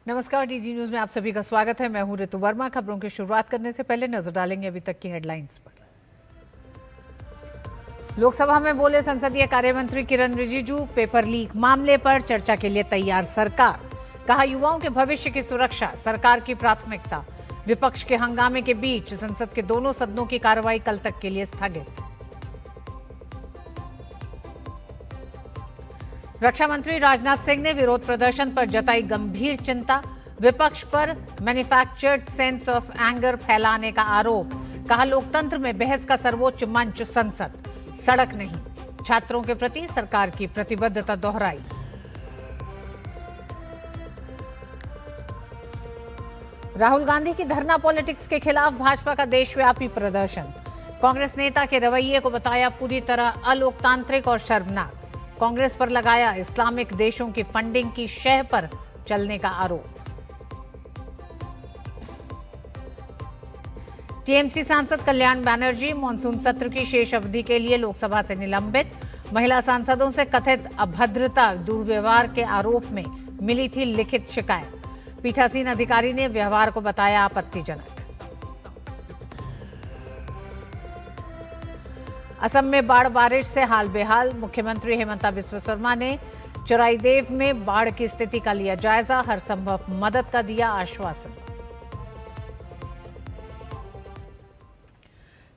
नमस्कार, DD news में आप सभी का स्वागत है। मैं हूं ऋतु वर्मा। खबरों की शुरुआत करने से पहले नजर डालेंगे अभी तक की हेडलाइंस पर। लोकसभा में बोले संसदीय कार्य मंत्री किरण रिजिजू, पेपर लीक मामले पर चर्चा के लिए तैयार सरकार। कहा, युवाओं के भविष्य की सुरक्षा सरकार की प्राथमिकता। विपक्ष के हंगामे के बीच संसद के दोनों सदनों की कार्रवाई कल तक के लिए स्थगित। रक्षा मंत्री राजनाथ सिंह ने विरोध प्रदर्शन पर जताई गंभीर चिंता। विपक्ष पर मैन्युफैक्चर्ड सेंस ऑफ एंगर फैलाने का आरोप। कहा, लोकतंत्र में बहस का सर्वोच्च मंच संसद, सड़क नहीं। छात्रों के प्रति सरकार की प्रतिबद्धता दोहराई। राहुल गांधी की धरना पॉलिटिक्स के खिलाफ भाजपा का देशव्यापी प्रदर्शन। कांग्रेस नेता के रवैये को बताया पूरी तरह अलोकतांत्रिक और शर्मनाक। कांग्रेस पर लगाया इस्लामिक देशों की फंडिंग की शह पर चलने का आरोप। टीएमसी सांसद कल्याण बनर्जी मॉनसून सत्र की शेष अवधि के लिए लोकसभा से निलंबित। महिला सांसदों से कथित अभद्रता, दुर्व्यवहार के आरोप में मिली थी लिखित शिकायत। पीठासीन अधिकारी ने व्यवहार को बताया आपत्तिजनक। असम में बाढ़ बारिश से हाल बेहाल। मुख्यमंत्री हेमंता बिस्वा शर्मा ने चोराईदेव में बाढ़ की स्थिति का लिया जायजा। हर संभव मदद का दिया आश्वासन।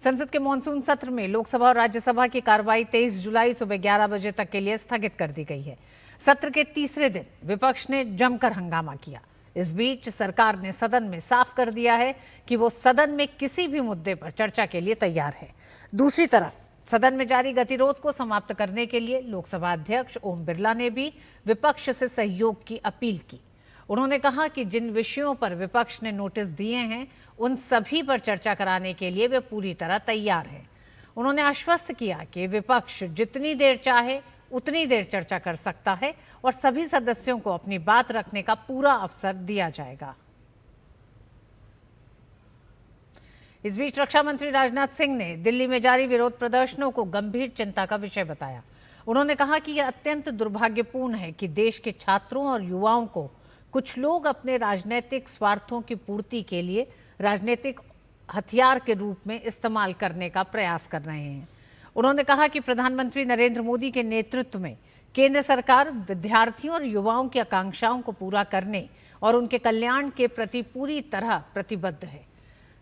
संसद के मॉनसून सत्र में लोकसभा और राज्यसभा की कार्रवाई 23 जुलाई सुबह 11 बजे तक के लिए स्थगित कर दी गई है। सत्र के तीसरे दिन विपक्ष ने जमकर हंगामा किया। इस बीच सरकार ने सदन में साफ कर दिया है कि वो सदन में किसी भी मुद्दे पर चर्चा के लिए तैयार है। दूसरी तरफ सदन में जारी गतिरोध को समाप्त करने के लिए लोकसभा अध्यक्ष ओम बिरला ने भी विपक्ष से सहयोग की अपील की। उन्होंने कहा कि जिन विषयों पर विपक्ष ने नोटिस दिए हैं उन सभी पर चर्चा कराने के लिए वे पूरी तरह तैयार हैं। उन्होंने आश्वस्त किया कि विपक्ष जितनी देर चाहे उतनी देर चर्चा कर सकता है और सभी सदस्यों को अपनी बात रखने का पूरा अवसर दिया जाएगा। इस बीच रक्षा मंत्री राजनाथ सिंह ने दिल्ली में जारी विरोध प्रदर्शनों को गंभीर चिंता का विषय बताया। उन्होंने कहा कि यह अत्यंत दुर्भाग्यपूर्ण है कि देश के छात्रों और युवाओं को कुछ लोग अपने राजनीतिक स्वार्थों की पूर्ति के लिए राजनीतिक हथियार के रूप में इस्तेमाल करने का प्रयास कर रहे हैं। उन्होंने कहा कि प्रधानमंत्री नरेंद्र मोदी के नेतृत्व में केंद्र सरकार विद्यार्थियों और युवाओं की आकांक्षाओं को पूरा करने और उनके कल्याण के प्रति पूरी तरह प्रतिबद्ध है।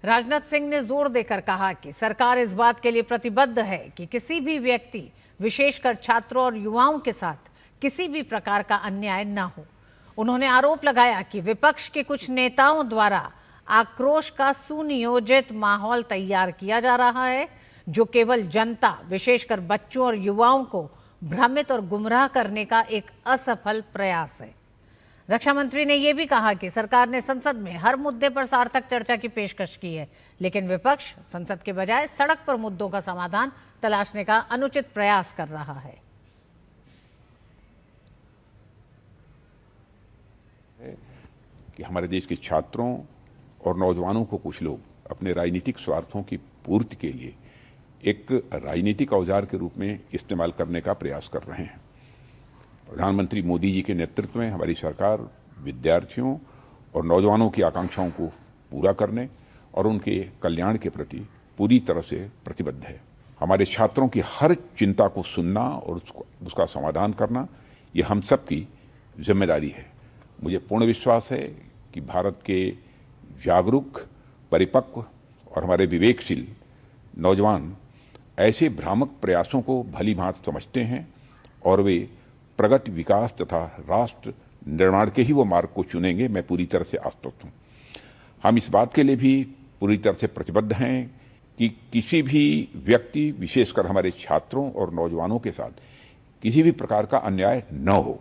राजनाथ सिंह ने जोर देकर कहा कि सरकार इस बात के लिए प्रतिबद्ध है कि किसी भी व्यक्ति, विशेषकर छात्रों और युवाओं के साथ किसी भी प्रकार का अन्याय न हो। उन्होंने आरोप लगाया कि विपक्ष के कुछ नेताओं द्वारा आक्रोश का सुनियोजित माहौल तैयार किया जा रहा है, जो केवल जनता, विशेषकर बच्चों और युवाओं को भ्रमित और गुमराह करने का एक असफल प्रयास है। रक्षा मंत्री ने यह भी कहा कि सरकार ने संसद में हर मुद्दे पर सार्थक चर्चा की पेशकश की है, लेकिन विपक्ष संसद के बजाय सड़क पर मुद्दों का समाधान तलाशने का अनुचित प्रयास कर रहा है। कि हमारे देश के छात्रों और नौजवानों को कुछ लोग अपने राजनीतिक स्वार्थों की पूर्ति के लिए एक राजनीतिक औजार के रूप में इस्तेमाल करने का प्रयास कर रहे हैं। प्रधानमंत्री मोदी जी के नेतृत्व में हमारी सरकार विद्यार्थियों और नौजवानों की आकांक्षाओं को पूरा करने और उनके कल्याण के प्रति पूरी तरह से प्रतिबद्ध है। हमारे छात्रों की हर चिंता को सुनना और उसका समाधान करना ये हम सब की जिम्मेदारी है। मुझे पूर्ण विश्वास है कि भारत के जागरूक, परिपक्व और हमारे विवेकशील नौजवान ऐसे भ्रामक प्रयासों को भली भांति समझते हैं और वे प्रगति, विकास तथा राष्ट्र निर्माण के ही वो मार्ग को चुनेंगे। मैं पूरी तरह से आश्वस्त हूँ। हम इस बात के लिए भी पूरी तरह से प्रतिबद्ध हैं कि किसी भी व्यक्ति, विशेषकर हमारे छात्रों और नौजवानों के साथ किसी भी प्रकार का अन्याय न हो।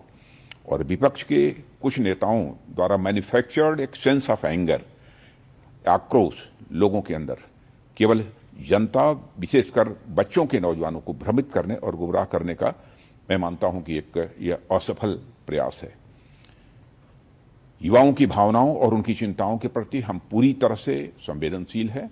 और विपक्ष के कुछ नेताओं द्वारा मैन्युफैक्चर्ड एक सेंस ऑफ एंगर, आक्रोश लोगों के अंदर केवल जनता, विशेषकर बच्चों के, नौजवानों को भ्रमित करने और गुमराह करने का मैं मानता हूं कि यह असफल प्रयास है। युवाओं की भावनाओं और उनकी चिंताओं के प्रति हम पूरी तरह से संवेदनशील हैं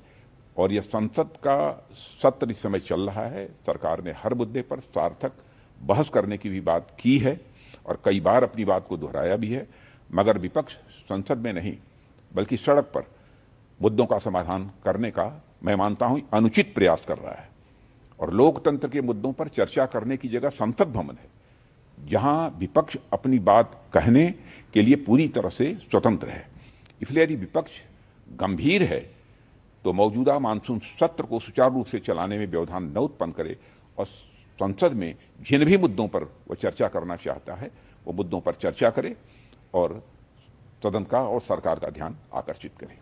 और यह संसद का सत्र इस समय चल रहा है। सरकार ने हर मुद्दे पर सार्थक बहस करने की भी बात की है और कई बार अपनी बात को दोहराया भी है, मगर विपक्ष संसद में नहीं बल्कि सड़क पर मुद्दों का समाधान करने का मैं मानता हूं अनुचित प्रयास कर रहा है। और लोकतंत्र के मुद्दों पर चर्चा करने की जगह संसद भवन है, जहां विपक्ष अपनी बात कहने के लिए पूरी तरह से स्वतंत्र है। इसलिए यदि विपक्ष गंभीर है तो मौजूदा मानसून सत्र को सुचारू रूप से चलाने में व्यवधान न उत्पन्न करे और संसद में जिन भी मुद्दों पर वो चर्चा करना चाहता है वो मुद्दों पर चर्चा करे और सदन का और सरकार का ध्यान आकर्षित करे।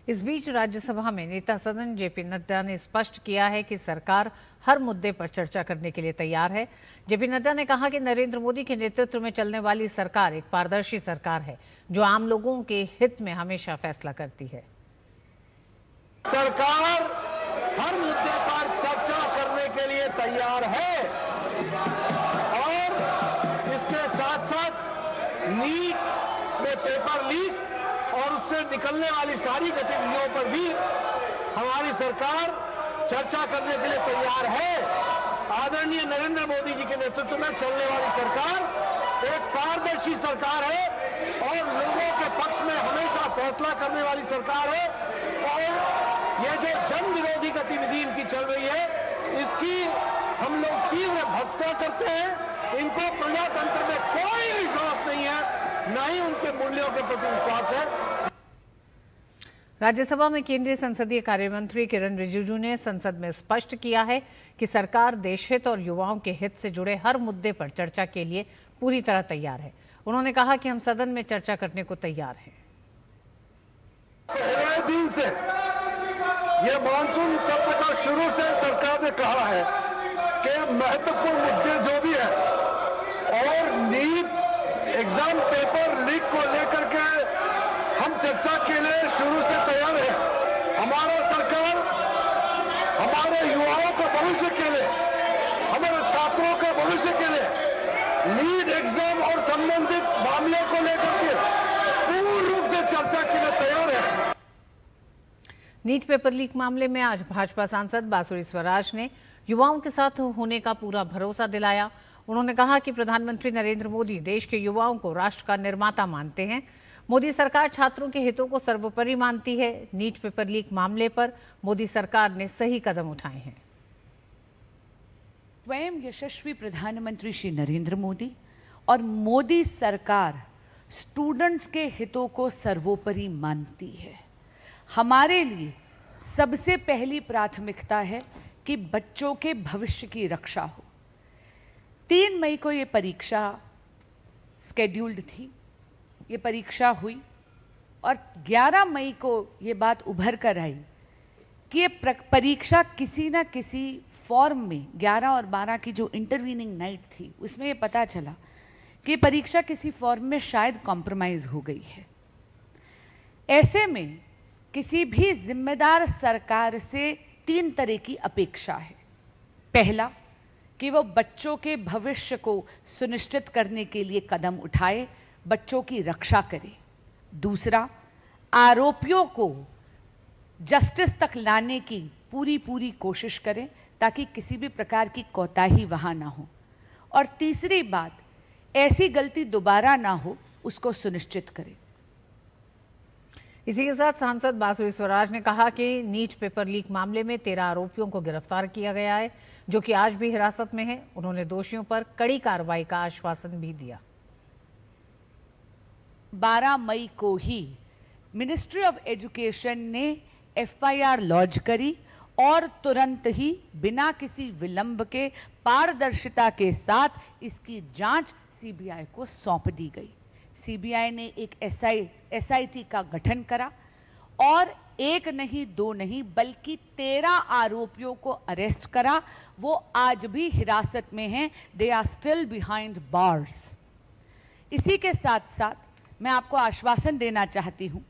इस बीच राज्यसभा में नेता सदन जेपी नड्डा ने स्पष्ट किया है कि सरकार हर मुद्दे पर चर्चा करने के लिए तैयार है। जेपी नड्डा ने कहा कि नरेंद्र मोदी के नेतृत्व में चलने वाली सरकार एक पारदर्शी सरकार है जो आम लोगों के हित में हमेशा फैसला करती है। सरकार हर मुद्दे पर चर्चा करने के लिए तैयार है और इसके साथ साथ नीट में पेपर लीक और उससे निकलने वाली सारी गतिविधियों पर भी हमारी सरकार चर्चा करने के लिए तैयार है। आदरणीय नरेंद्र मोदी जी के नेतृत्व में चलने वाली सरकार एक पारदर्शी सरकार है और लोगों के पक्ष में हमेशा फैसला करने वाली सरकार है। और ये जो जन विरोधी गतिविधि इनकी चल रही है इसकी हम लोग तीव्र भर्त्सना करते हैं। इनको प्रजातंत्र में कोई विश्वास नहीं है, न ही उनके मूल्यों के प्रति विश्वास है। राज्यसभा में केंद्रीय संसदीय कार्य मंत्री किरण रिजिजू ने संसद में स्पष्ट किया है कि सरकार देश हित और युवाओं के हित से जुड़े हर मुद्दे पर चर्चा के लिए पूरी तरह तैयार है। उन्होंने कहा कि हम सदन में चर्चा करने को तैयार हैं। पहले दिन से ये मानसून सत्र का शुरू से सरकार ने कहा है कि महत्वपूर्ण मुद्दे जो भी है और नीट एग्जाम पेपर लीक को लेकर के हम चर्चा के लिए शुरू से तैयार है। हमारा सरकार हमारे युवाओं का भविष्य के लिए, हमारे छात्रों का भविष्य के लिए नीट एग्जाम और संबंधित मामले को लेकर के पूर्ण रूप से चर्चा के लिए तैयार है। नीट पेपर लीक मामले में आज भाजपा सांसद बांसुरी स्वराज ने युवाओं के साथ होने का पूरा भरोसा दिलाया। उन्होंने कहा कि प्रधानमंत्री नरेंद्र मोदी देश के युवाओं को राष्ट्र का निर्माता मानते हैं। मोदी सरकार छात्रों के हितों को सर्वोपरि मानती है। नीट पेपर लीक मामले पर मोदी सरकार ने सही कदम उठाए हैं। स्वयं यशस्वी प्रधानमंत्री श्री नरेंद्र मोदी और मोदी सरकार स्टूडेंट्स के हितों को सर्वोपरि मानती है। हमारे लिए सबसे पहली प्राथमिकता है कि बच्चों के भविष्य की रक्षा हो। 3 मई को ये परीक्षा स्केड्यूल्ड थी, ये परीक्षा हुई और 11 मई को ये बात उभर कर आई कि ये परीक्षा किसी न किसी फॉर्म में 11 और 12 की जो इंटरवीनिंग नाइट थी उसमें ये पता चला कि परीक्षा किसी फॉर्म में शायद कॉम्प्रोमाइज़ हो गई है। ऐसे में किसी भी जिम्मेदार सरकार से 3 तरह की अपेक्षा है। पहला कि वो बच्चों के भविष्य को सुनिश्चित करने के लिए कदम उठाए, बच्चों की रक्षा करे। दूसरा, आरोपियों को जस्टिस तक लाने की पूरी कोशिश करें ताकि किसी भी प्रकार की कोताही वहाँ ना हो। और तीसरी बात, ऐसी गलती दोबारा ना हो उसको सुनिश्चित करें। इसी के साथ सांसद बांसुरी स्वराज ने कहा कि नीट पेपर लीक मामले में 13 आरोपियों को गिरफ्तार किया गया है जो कि आज भी हिरासत में है। उन्होंने दोषियों पर कड़ी कार्रवाई का आश्वासन भी दिया। 12 मई को ही मिनिस्ट्री ऑफ एजुकेशन ने FIR लॉन्च करी और तुरंत ही बिना किसी विलंब के पारदर्शिता के साथ इसकी जांच CBI को सौंप दी गई। CBI ने एक SIT का गठन करा और 1 नहीं 2 नहीं बल्कि 13 आरोपियों को अरेस्ट करा। वो आज भी हिरासत में हैं। They are still behind bars. इसी के साथ साथ मैं आपको आश्वासन देना चाहती हूँ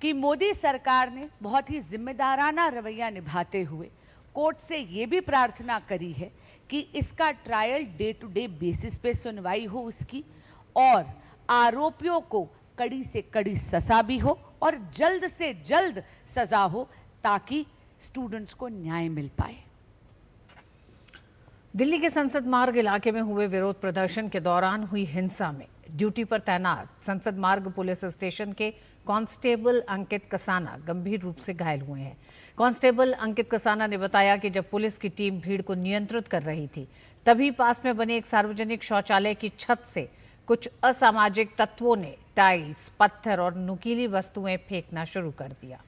कि मोदी सरकार ने बहुत ही जिम्मेदाराना रवैया निभाते हुए कोर्ट से ये भी प्रार्थना करी है कि इसका trial day to day basis पे सुनवाई हो उसकी, और आरोपियों को कड़ी से कड़ी सजा भी हो और जल्द से जल्द सजा हो ताकि स्टूडेंट्स को न्याय मिल पाए। दिल्ली के संसद मार्ग इलाके में हुए विरोध प्रदर्शन के दौरान हुई हिंसा में ड्यूटी पर तैनात संसद मार्ग पुलिस स्टेशन के कांस्टेबल अंकित कसाना गंभीर रूप से घायल हुए हैं। कांस्टेबल अंकित कसाना ने बताया कि जब पुलिस की टीम भीड़ को नियंत्रित कर रही थी, तभी पास में बने एक सार्वजनिक शौचालय की छत से कुछ असामाजिक तत्वों ने टाइल्स, पत्थर और नुकीली वस्तुएं फेंकना शुरू कर दिया।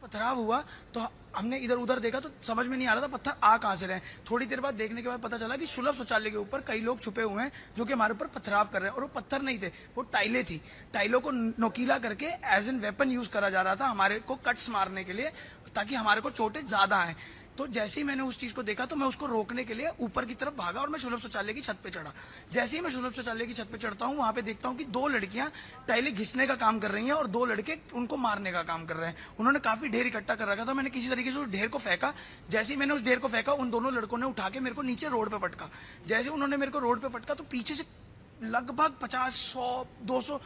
पथराव हुआ तो हमने इधर उधर देखा तो समझ में नहीं आ रहा था पत्थर आ कहां से रहे हैं। थोड़ी देर बाद देखने के बाद पता चला कि सुलभ शौचालय के ऊपर कई लोग छुपे हुए हैं जो कि हमारे ऊपर पथराव कर रहे हैं, और वो पत्थर नहीं थे, वो टाइलें थी। टाइलों को नोकीला करके एज एन वेपन यूज करा जा रहा था हमारे को कट्स मारने के लिए, ताकि हमारे को चोटें ज्यादा आए। तो जैसे ही मैंने उस चीज को देखा तो मैं उसको रोकने के लिए ऊपर की तरफ भागा और मैं सुलभ शौचालय की छत पे चढ़ा। जैसे ही मैं सुलभ शौचालय की छत पे चढ़ता हूँ, वहां पे देखता हूँ कि 2 लड़कियां टाइलें घिसने का काम कर रही हैं और 2 लड़के उनको मारने का काम कर रहे हैं। उन्होंने काफी ढेर इकट्ठा कर रखा था। मैंने किसी तरीके से उस ढेर को फेंका। जैसे ही मैंने उस ढेर को फेंका, उन दोनों लड़कों ने उठा के मेरे को नीचे रोड पे पटका। जैसे उन्होंने मेरे को रोड पे पटका तो पीछे से लगभग 50, 100, 200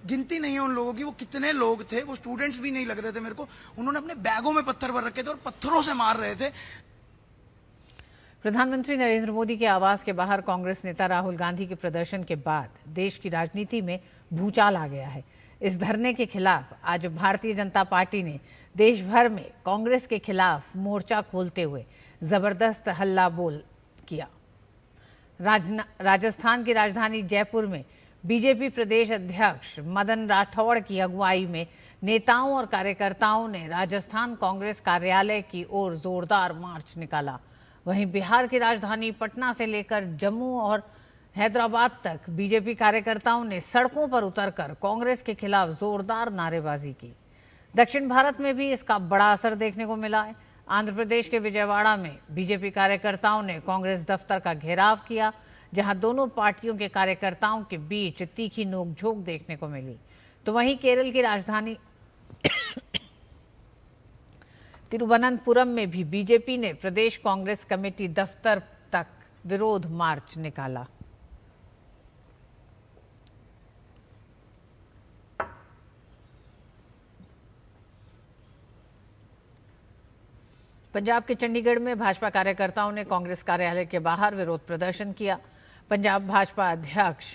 गिनती नहीं है उन लोगों की, वो कितने लोग थे, वो स्टूडेंट्स भी नहीं लग रहे थे मेरे को। उन्होंने अपने बैगों में पत्थर भर रखे थे और पत्थरों से मार रहे थे। प्रधानमंत्री नरेंद्र मोदी के आवास के बाहर कांग्रेस नेता राहुल गांधी के प्रदर्शन के बाद देश की राजनीति में भूचाल आ गया है। इस धरने के खिलाफ आज भारतीय जनता पार्टी ने देश भर में कांग्रेस के खिलाफ मोर्चा खोलते हुए जबरदस्त हल्ला बोल किया। राजस्थान की राजधानी जयपुर में बीजेपी प्रदेश अध्यक्ष मदन राठौड़ की अगुवाई में नेताओं और कार्यकर्ताओं ने राजस्थान कांग्रेस कार्यालय की ओर जोरदार मार्च निकाला। वहीं बिहार की राजधानी पटना से लेकर जम्मू और हैदराबाद तक बीजेपी कार्यकर्ताओं ने सड़कों पर उतरकर कांग्रेस के खिलाफ जोरदार नारेबाजी की। दक्षिण भारत में भी इसका बड़ा असर देखने को मिला है। आंध्र प्रदेश के विजयवाड़ा में बीजेपी कार्यकर्ताओं ने कांग्रेस दफ्तर का घेराव किया, जहां दोनों पार्टियों के कार्यकर्ताओं के बीच तीखी नोकझोंक देखने को मिली। तो वहीं केरल की राजधानी तिरुवनंतपुरम में भी बीजेपी ने प्रदेश कांग्रेस कमेटी दफ्तर तक विरोध मार्च निकाला। पंजाब के चंडीगढ़ में भाजपा कार्यकर्ताओं ने कांग्रेस कार्यालय के बाहर विरोध प्रदर्शन किया। पंजाब भाजपा अध्यक्ष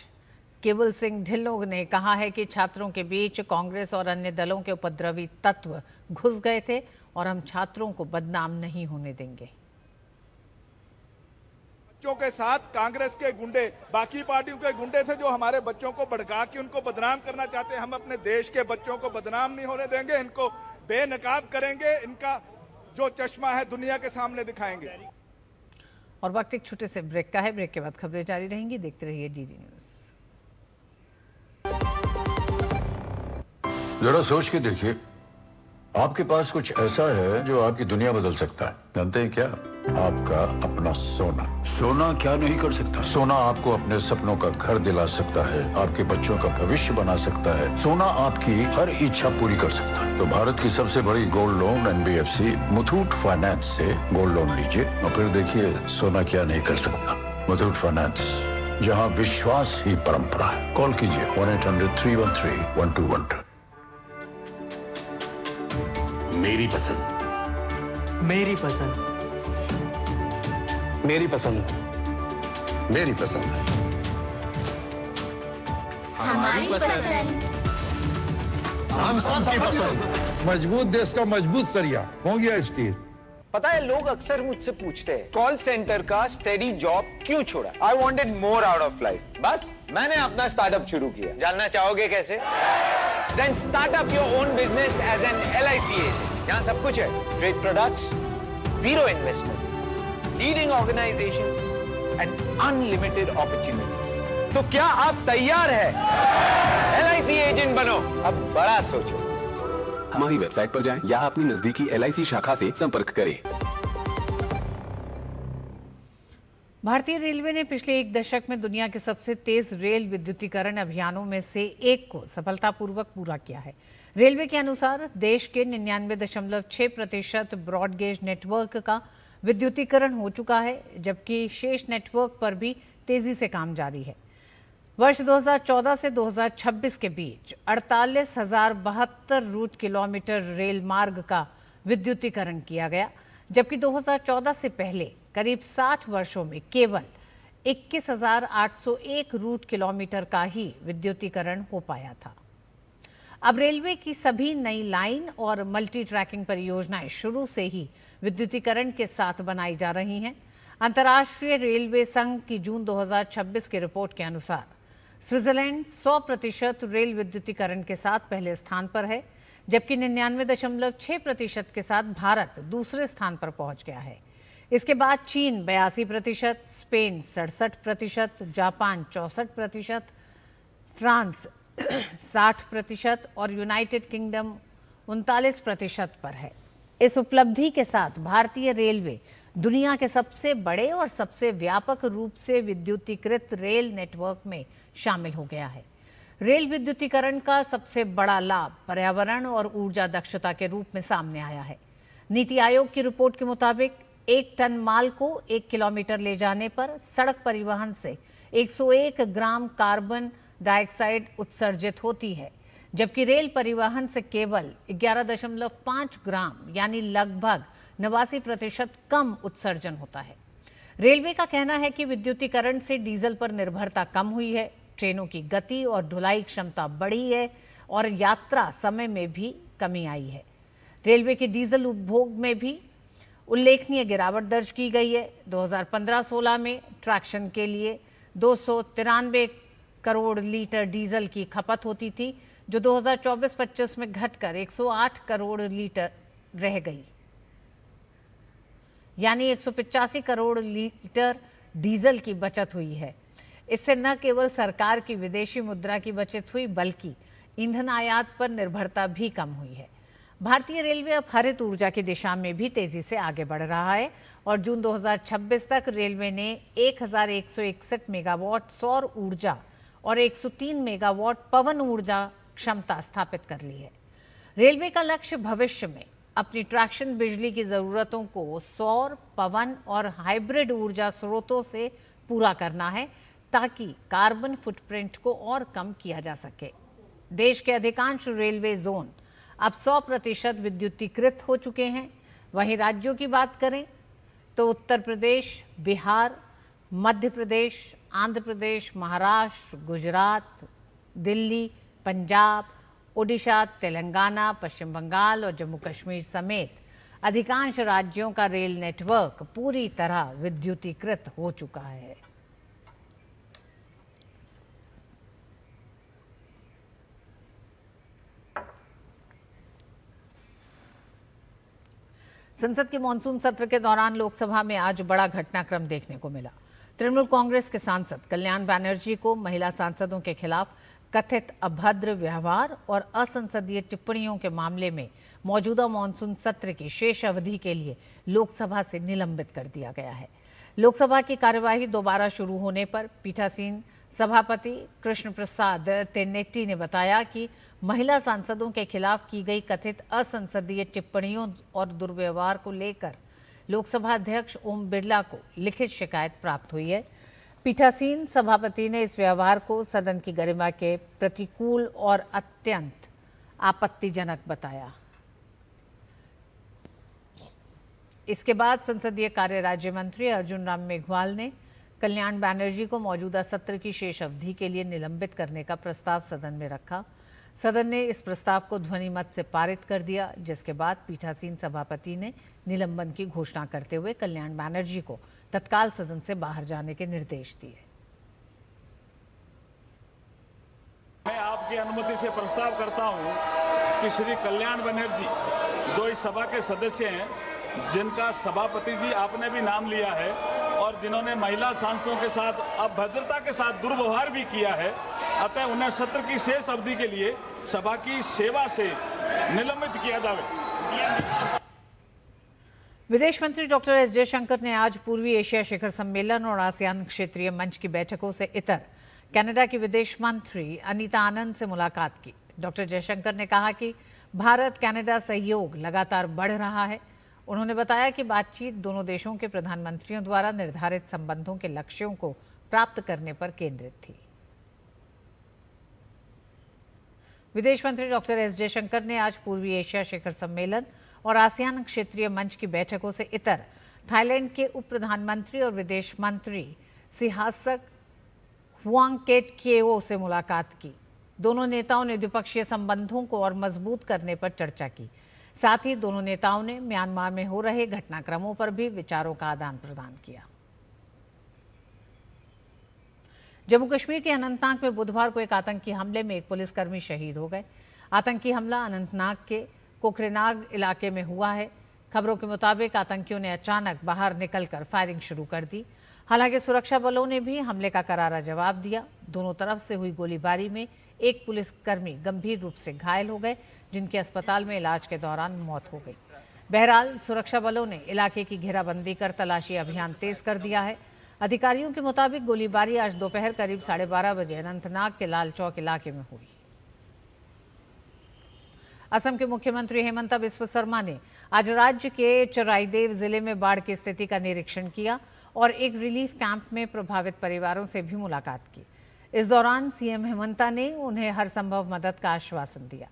केवल सिंह ढिल्लों ने कहा है कि छात्रों के बीच कांग्रेस और अन्य दलों के उपद्रवी तत्व घुस गए थे और हम छात्रों को बदनाम नहीं होने देंगे। बच्चों के साथ कांग्रेस के गुंडे, बाकी पार्टियों के गुंडे थे जो हमारे बच्चों को भड़का के उनको बदनाम करना चाहते हैं। हम अपने देश के बच्चों को बदनाम नहीं होने देंगे, इनको बेनकाब करेंगे, इनका जो चश्मा है दुनिया के सामने दिखाएंगे। और वक्त एक छोटे से ब्रेक का है। ब्रेक के बाद खबरें जारी रहेंगी। देखते रहिए डीडी न्यूज। जरा सोच के देखिए, आपके पास कुछ ऐसा है जो आपकी दुनिया बदल सकता है। जानते हैं क्या? आपका अपना सोना। सोना क्या नहीं कर सकता? सोना आपको अपने सपनों का घर दिला सकता है, आपके बच्चों का भविष्य बना सकता है। सोना आपकी हर इच्छा पूरी कर सकता है। तो भारत की सबसे बड़ी gold loan NBFC Muthoot finance से गोल्ड लोन लीजिए और फिर देखिए सोना क्या नहीं कर सकता। मुथूट फाइनेंस, जहां विश्वास ही परंपरा है। कॉल कीजिए 1-800-313-1212। मेरी पसंद, मेरी पसंद, मेरी पसंद, मेरी पसंद, हमारी पसंद, हम सबकी पसंद। मजबूत देश का मजबूत सरिया हो गया स्टील। पता है लोग अक्सर मुझसे पूछते हैं कॉल सेंटर का स्टेडी जॉब क्यों छोड़ा? I wanted more out of life. बस मैंने अपना स्टार्टअप शुरू किया। जानना चाहोगे कैसे? Then start up your own business as an LIC agent. यहाँ सब कुछ है। Great products, zero investment, leading organization and unlimited opportunities. तो क्या आप तैयार हैं? LIC एजेंट बनो, अब बड़ा सोचो। हमारी वेबसाइट पर जाएं या अपनी नजदीकी LIC शाखा से संपर्क करें। भारतीय रेलवे ने पिछले 1 दशक में दुनिया के सबसे तेज रेल विद्युतीकरण अभियानों में से एक को सफलतापूर्वक पूरा किया है। रेलवे के अनुसार देश के 99.6% ब्रॉडगेज नेटवर्क का विद्युतीकरण हो चुका है, जबकि शेष नेटवर्क पर भी तेजी से काम जारी है। वर्ष 2014 से 2026 के बीच 48,072 रूट किलोमीटर रेल मार्ग का विद्युतीकरण किया गया, जबकि 2014 से पहले करीब 60 वर्षों में केवल 21,801 रूट किलोमीटर का ही विद्युतीकरण हो पाया था। अब रेलवे की सभी नई लाइन और मल्टी ट्रैकिंग परियोजनाएं शुरू से ही विद्युतीकरण के साथ बनाई जा रही हैं। अंतर्राष्ट्रीय रेलवे संघ की जून 2026 की रिपोर्ट के अनुसार स्विट्जरलैंड 100% रेल विद्युतीकरण के साथ पहले स्थान पर है, जबकि 99.6% के साथ भारत दूसरे स्थान पर पहुंच गया है। इसके बाद चीन 82%, स्पेन 67%, जापान 64%, फ्रांस 60% और यूनाइटेड किंगडम 39% पर है। इस उपलब्धि के साथ भारतीय रेलवे दुनिया के सबसे बड़े और सबसे व्यापक रूप से विद्युतीकृत रेल नेटवर्क में शामिल हो गया है। रेल विद्युतीकरण का सबसे बड़ा लाभ पर्यावरण और ऊर्जा दक्षता के रूप में सामने आया है। नीति आयोग की रिपोर्ट के मुताबिक 1 टन माल को 1 किलोमीटर ले जाने पर सड़क परिवहन से 101 ग्राम कार्बन डाइऑक्साइड उत्सर्जित होती है, जबकि रेल परिवहन से केवल 11.5 ग्राम यानी लगभग 89% कम उत्सर्जन होता है। रेलवे का कहना है कि विद्युतीकरण से डीजल पर निर्भरता कम हुई है, ट्रेनों की गति और ढुलाई क्षमता बढ़ी है और यात्रा समय में भी कमी आई है। रेलवे के डीजल उपभोग में भी उल्लेखनीय गिरावट दर्ज की गई है। 2015-16 में ट्रैक्शन के लिए 293 करोड़ लीटर डीजल की खपत होती थी, जो 2024-25 में घटकर 108 करोड़ लीटर रह गई, यानी 185 करोड़ लीटर डीजल की बचत हुई है। इससे न केवल सरकार की विदेशी मुद्रा की बचत हुई, बल्कि ईंधन आयात पर निर्भरता भी कम हुई है। भारतीय रेलवे अब हरित ऊर्जा की दिशा में भी तेजी से आगे बढ़ रहा है और जून 2026 तक रेलवे ने 1161 मेगावाट सौर ऊर्जा और 103 मेगावाट पवन ऊर्जा क्षमता स्थापित कर ली है। रेलवे का लक्ष्य भविष्य में अपनी ट्रैक्शन बिजली की ज़रूरतों को सौर, पवन और हाइब्रिड ऊर्जा स्रोतों से पूरा करना है, ताकि कार्बन फुटप्रिंट को और कम किया जा सके। देश के अधिकांश रेलवे जोन अब 100% विद्युतीकृत हो चुके हैं। वहीं राज्यों की बात करें तो उत्तर प्रदेश, बिहार, मध्य प्रदेश, आंध्र प्रदेश, महाराष्ट्र, गुजरात, दिल्ली, पंजाब, ओडिशा, तेलंगाना, पश्चिम बंगाल और जम्मू कश्मीर समेत अधिकांश राज्यों का रेल नेटवर्क पूरी तरह विद्युतीकृत हो चुका है। संसद के मानसून सत्र के दौरान लोकसभा में आज बड़ा घटनाक्रम देखने को मिला। तृणमूल कांग्रेस के सांसद कल्याण बनर्जी को महिला सांसदों के खिलाफ कथित अभद्र व्यवहार और असंसदीय टिप्पणियों के मामले में मौजूदा मानसून सत्र की शेष अवधि के लिए लोकसभा से निलंबित कर दिया गया है। लोकसभा की कार्यवाही दोबारा शुरू होने पर पीठासीन सभापति कृष्ण प्रसाद तेन्नेटी ने बताया कि महिला सांसदों के खिलाफ की गई कथित असंसदीय टिप्पणियों और दुर्व्यवहार को लेकर लोकसभा अध्यक्ष ओम बिरला को लिखित शिकायत प्राप्त हुई है। पीठासीन सभापति ने इस व्यवहार को सदन की गरिमा के प्रतिकूल और अत्यंत आपत्तिजनक बताया। इसके बाद संसदीय कार्य राज्य मंत्री अर्जुन राम मेघवाल ने कल्याण बनर्जी को मौजूदा सत्र की शेष अवधि के लिए निलंबित करने का प्रस्ताव सदन में रखा। सदन ने इस प्रस्ताव को ध्वनि मत से पारित कर दिया, जिसके बाद पीठासीन सभापति ने निलंबन की घोषणा करते हुए कल्याण बनर्जी को तत्काल सदन से बाहर जाने के निर्देश दिए। मैं आपकी अनुमति से प्रस्ताव करता हूं कि श्री कल्याण बनर्जी, जो इस सभा के सदस्य हैं, जिनका सभापति जी आपने भी नाम लिया है और जिन्होंने महिला सांसदों के साथ अभद्रता के साथ दुर्व्यवहार भी किया है, अतः उन्हें सत्र की शेष अवधि के लिए सभा की सेवा से निलंबित किया जाए। विदेश मंत्री डॉक्टर एस जयशंकर ने आज पूर्वी एशिया शिखर सम्मेलन और आसियान क्षेत्रीय मंच की बैठकों से इतर कनाडा की विदेश मंत्री अनीता आनंद से मुलाकात की। डॉक्टर जयशंकर ने कहा कि भारत कनाडा सहयोग लगातार बढ़ रहा है। उन्होंने बताया कि बातचीत दोनों देशों के प्रधानमंत्रियों द्वारा निर्धारित संबंधों के लक्ष्यों को प्राप्त करने पर केंद्रित थी। विदेश मंत्री डॉक्टर एस जयशंकर ने आज पूर्वी एशिया शिखर सम्मेलन और आसियान क्षेत्रीय मंच की बैठकों से इतर थाईलैंड के उप प्रधानमंत्री और विदेश मंत्री सियासक हुआंग केट केओ से मुलाकात की। दोनों नेताओं ने द्विपक्षीय संबंधों को और मजबूत करने पर चर्चा की। साथ ही दोनों नेताओं ने म्यांमार में हो रहे घटनाक्रमों पर भी विचारों का आदान प्रदान किया। जम्मू कश्मीर के अनंतनाग में बुधवार को एक आतंकी हमले में एक पुलिसकर्मी शहीद हो गए। आतंकी हमला अनंतनाग के कोकरेनाग इलाके में हुआ है। खबरों के मुताबिक आतंकियों ने अचानक बाहर निकलकर फायरिंग शुरू कर दी। हालांकि सुरक्षा बलों ने भी हमले का करारा जवाब दिया। दोनों तरफ से हुई गोलीबारी में एक पुलिसकर्मी गंभीर रूप से घायल हो गए, जिनकी अस्पताल में इलाज के दौरान मौत हो गई। बहरहाल सुरक्षा बलों ने इलाके की घेराबंदी कर तलाशी अभियान तेज कर दिया है। अधिकारियों के मुताबिक गोलीबारी आज दोपहर करीब 12:30 बजे अनंतनाग के लाल चौक इलाके में हुई। असम के मुख्यमंत्री हेमंत बिस्व शर्मा ने आज राज्य के चराईदेव जिले में बाढ़ की स्थिति का निरीक्षण किया और एक रिलीफ कैंप में प्रभावित परिवारों से भी मुलाकात की। इस दौरान सीएम हेमंता ने उन्हें हर संभव मदद का आश्वासन दिया।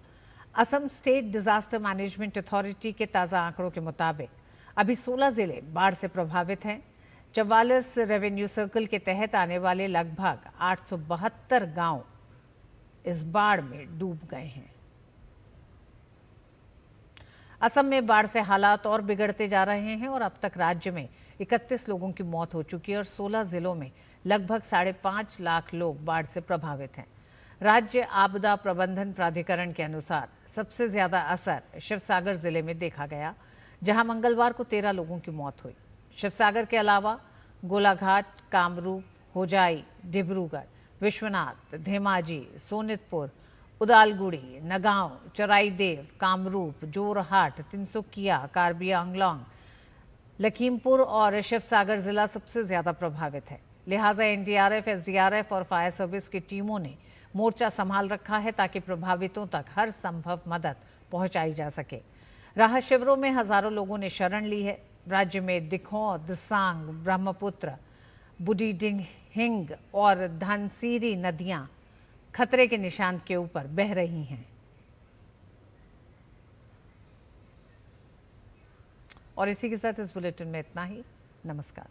Assam state disaster management authority के ताज़ा आंकड़ों के मुताबिक अभी 16 जिले बाढ़ से प्रभावित हैं। 44 रेवेन्यू सर्कल के तहत आने वाले लगभग 872 गांव इस बाढ़ में डूब गए हैं। असम में बाढ़ से हालात और बिगड़ते जा रहे हैं और अब तक राज्य में 31 लोगों की मौत हो चुकी है और 16 जिलों में लगभग 5.5 लाख लोग बाढ़ से प्रभावित हैं। राज्य आपदा प्रबंधन प्राधिकरण के अनुसार सबसे ज्यादा असर शिवसागर जिले में देखा गया, जहां मंगलवार को 13 लोगों की मौत हुई। शिवसागर के अलावा गोलाघाट, कामरूप, होजाई, डिब्रूगढ़, विश्वनाथ, धेमाजी, सोनितपुर, उदालगुड़ी, नगांव, चराईदेव, कामरूप, जोरहाट, तिनसुकिया, कार्बी आंगलोंग, लखीमपुर और शिवसागर जिला सबसे ज्यादा प्रभावित है। लिहाजा एनडीआरएफ, एसडीआरएफ और फायर सर्विस की टीमों ने मोर्चा संभाल रखा है ताकि प्रभावितों तक हर संभव मदद पहुंचाई जा सके। राहत शिविरों में हजारों लोगों ने शरण ली है। राज्य में दिखौं, दिसांग, ब्रह्मपुत्र, बुढ़ीडिंहिंग और धनसिरी नदियां खतरे के निशान के ऊपर बह रही हैं। और इसी के साथ इस बुलेटिन में इतना ही। नमस्कार।